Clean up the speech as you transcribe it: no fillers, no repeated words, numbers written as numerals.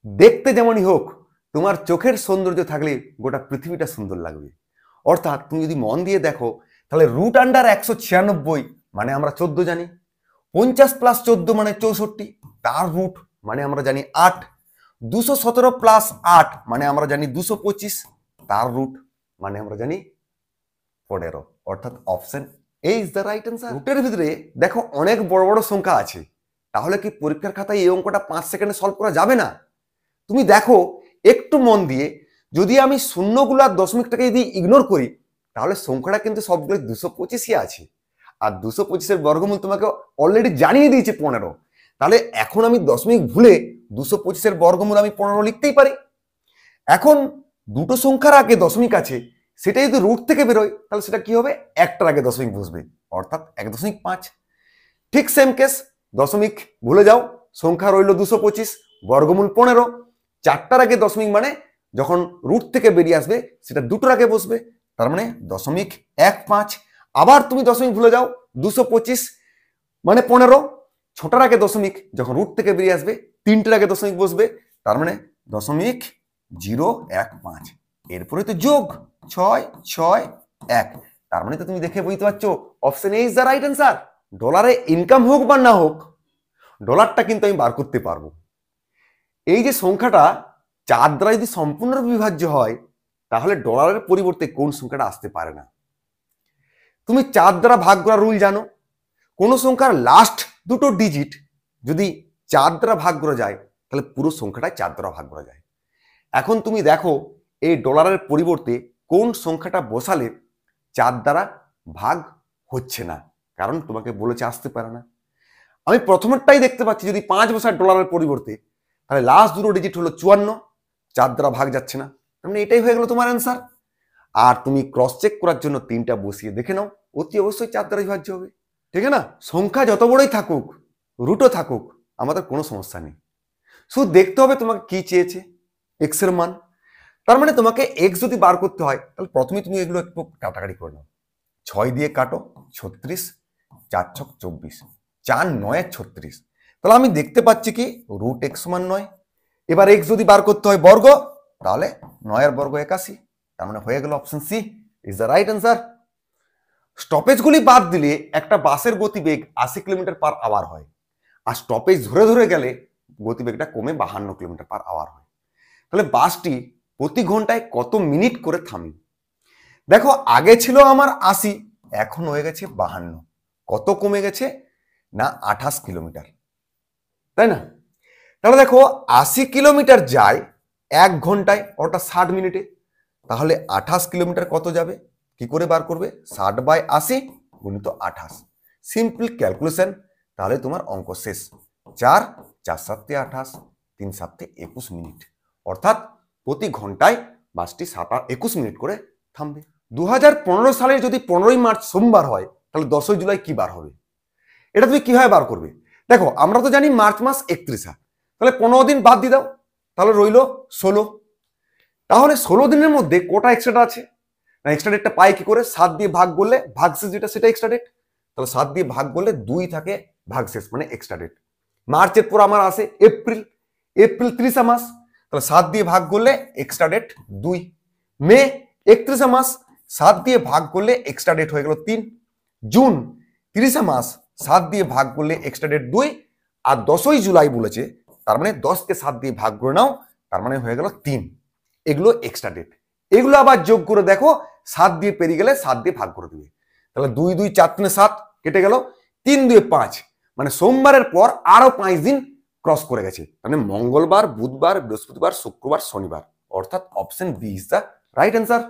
দেখতে যেমনই হোক, তোমার চোখের সৌন্দর্য থাকলে গোটা পৃথিবীটা সুন্দর লাগবে। অর্থাৎ তুমি যদি মন দিয়ে দেখো, তাহলে রুট আন্ডার 196 মানে আমরা 14 জানি, 50 প্লাস 14 মানে 64, তার রুট মানে আমরা জানি 8, 217 প্লাস 8 মানে আমরা জানি 225, তার রুট মানে আমরা জানি 15। অর্থাৎ option A is the right answer. রুটের ভিতরে দেখো অনেক বড় বড় সংখ্যা আছে, তাহলে কি পরীক্ষার খাতায় এই অঙ্কটা 5 সেকেন্ডে সলভ করা যাবে না? তুমি দেখো একটু মন দিয়ে, যদি আমি শূন্যগুলো আর দশমিকটাকে যদি ইগনোর করি, তাহলে সংখ্যাটা কিন্তু সবগুলো 225ই আছে। আর 225-এর বর্গমূল তোমাকে অলরেডি জানিয়ে দিয়েছে 15। তাহলে এখন আমি দশমিক ভুলে 225-এর বর্গমূল আমি 15 লিখতেই পারি। এখন দুটো সংখ্যার আগে দশমিক আছে, সেটা যদি রুট থেকে বেরোয়, তাহলে সেটা কি হবে? একটার আগে দশমিক বসবে, অর্থাৎ 1.5। ঠিক সেম কেস, দশমিক ভুলে যাও, সংখ্যা রইল 225, বর্গমূল 15, চারটার আগে দশমিক মানে যখন রুট থেকে বেরিয়ে আসবে সেটা দুটোর আগে বসবে, তার মানে 0.15। আবার তুমি দশমিক ভুলে যাও, 225 মানে 15, ছোটার আগে দশমিক যখন রুট থেকে বেরিয়ে আসবে তিনটের আগে দশমিক বসবে, তার মানে 0.015। এরপরে তো যোগ 6 6 1, তার মানে তো তুমি দেখে বুঝতে পারছো option A is the right answer. ডলারে ইনকাম হোক বা না হোক, ডলারটা কিন্তু আমি বার করতে পারবো। এই যে সংখ্যাটা 4 দ্বারা যদি সম্পূর্ণ বিভাজ্য হয়, তাহলে ডলারের পরিবর্তে কোন সংখ্যাটা আসতে পারে না? তুমি 4 দ্বারা ভাগ করার রুল জানো, কোন সংখ্যার লাস্ট দুটো ডিজিট যদি 4 দ্বারা ভাগ করা যায়, তাহলে পুরো সংখ্যাটাই 4 দ্বারা ভাগ করা যায়। এখন তুমি দেখো এই ডলারের পরিবর্তে কোন সংখ্যাটা বসালে 4 দ্বারা ভাগ হচ্ছে না, কারণ তোমাকে বলেছে আসতে পারে না। আমি প্রথমেরটাই দেখতে পাচ্ছি, যদি 5 বসায় ডলারের পরিবর্তে, তাহলে লাস্ট দুটো ডিজিট হলো 54, 4 দ্বারা ভাগ যাচ্ছে না, মানে এটাই হয়ে গেল তোমার অ্যান্সার। আর তুমি ক্রস চেক করার জন্য 3টা বসিয়ে দেখে নাও, অতি অবশ্যই 4 দ্বারা বিভাজ্য হবে, ঠিক আছে না? সংখ্যা যত বড়ই থাকুক, রুটও থাকুক, আমাদের কোনো সমস্যা নেই। শুধু দেখতে হবে তোমাকে কি চেয়েছে, এক্স এর মান। তার মানে তোমাকে এক্স যদি বার করতে হয়, তাহলে প্রথমে তুমি এগুলো একটু কাটাকাটি করে নাও। 6 দিয়ে কাটো 36, 4 ছক 24, 4 9 36। তাহলে আমি দেখতে পাচ্ছি কি রুট এক্স সমান 9। এবার এক্স যদি বার করতে হয় বর্গ, তাহলে 9 এর বর্গ 81, তার মানে হয়ে গেল option C is the right answer. স্টপেজগুলি বাদ দিলে একটা বাসের গতিবেগ 80 কিলোমিটার পার আওয়ার হয়, আর স্টপেজ ধরে ধরে গেলে গতিবেগটা কমে 52 কিলোমিটার পার আওয়ার হয়। তাহলে বাসটি প্রতি ঘন্টায় কত মিনিট করে থামে? দেখো আগে ছিল আমার 80, এখন হয়ে গেছে 52। কত কমে গেছে? না 28 কিলোমিটার, তাই না? তাহলে দেখো 80 কিলোমিটার যায় 1 ঘন্টায়, ওটা 60 মিনিটে, তাহলে 28 কিলোমিটার কত যাবে? কি করে বার করবে? 60/80 গুণিত 28, সিম্পল ক্যালকুলেশন। তাহলে তোমার অঙ্ক শেষ। 4 4 7 28, 3 7 21 মিনিট, অর্থাৎ প্রতি ঘন্টায় বাসটি 21 মিনিট করে থামবে। 2015 সালে যদি 15ই মার্চ সোমবার হয়, তাহলে 10ই জুলাই কি বার হবে? এটা তুমি কিভাবে বার করবে? দেখো আমরা তো জানি মার্চ মাস 31, তাহলে 15 দিন বাদ দিয়ে দাও, তাহলে রইল 16। তাহলে 16 দিনের মধ্যে কোটা এক্সট্রা আছে না? এক্সট্রা ডেটটা পাই কি করে? 7 দিয়ে ভাগ করলে ভাগশেষ যেটা সেটা এক্সট্রা ডেট, তাহলে 7 দিয়ে ভাগ করলে 2 থাকে ভাগশেষ মানে এক্সট্রা ডেট। মার্চের পর আমার আসে এপ্রিল, এপ্রিল 30 মাস, তাহলে 7 দিয়ে ভাগ করলে এক্সট্রা ডেট 2। মে 31 মাস, 7 দিয়ে ভাগ করলে এক্সট্রা ডেট হয়ে গেল 3। জুন 30 মাস, 7 দিয়ে ভাগ করলে এক্সট্রা ডেট 2। আর 10ই জুলাই বলেছে, তার মানে 10কে 7 দিয়ে ভাগ করে নাও, তার মানে হয়ে গেল 3। এগুলো এক্সট্রা ডেট, এগুলো আবার যোগ করে দেখো, 7 দিয়ে পেরিয়ে গেলে 7 দিয়ে ভাগ করে দিবে, তাহলে 2 2 4 3 7 কেটে গেল, 3 2 5, মানে সোমবারের পর আরো 5 দিন ক্রস করে গেছে, মানে মঙ্গলবার, বুধবার, বৃহস্পতিবার, শুক্রবার, শনিবার, অর্থাৎ option B is the right answer.